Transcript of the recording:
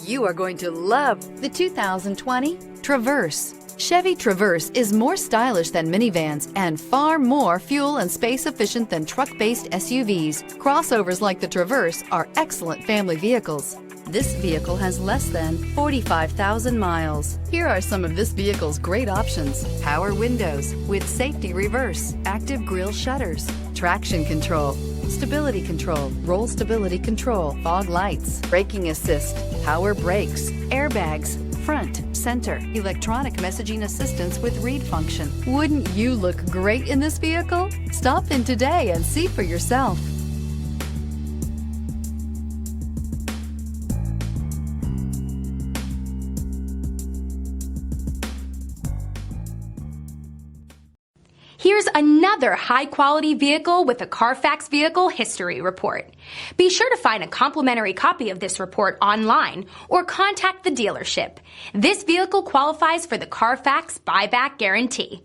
You are going to love the 2020 Traverse. Chevy Traverse is more stylish than minivans and far more fuel and space efficient than truck-based SUVs. Crossovers like the Traverse are excellent family vehicles. This vehicle has less than 45,000 miles. Here are some of this vehicle's great options: power windows with safety reverse, active grille shutters, traction control, stability control, roll stability control, fog lights, braking assist, power brakes, airbags, front, center, electronic messaging assistance with read function. Wouldn't you look great in this vehicle? Stop in today and see for yourself. Here's another high-quality vehicle with a Carfax Vehicle History Report. Be sure to find a complimentary copy of this report online or contact the dealership. This vehicle qualifies for the Carfax Buyback Guarantee.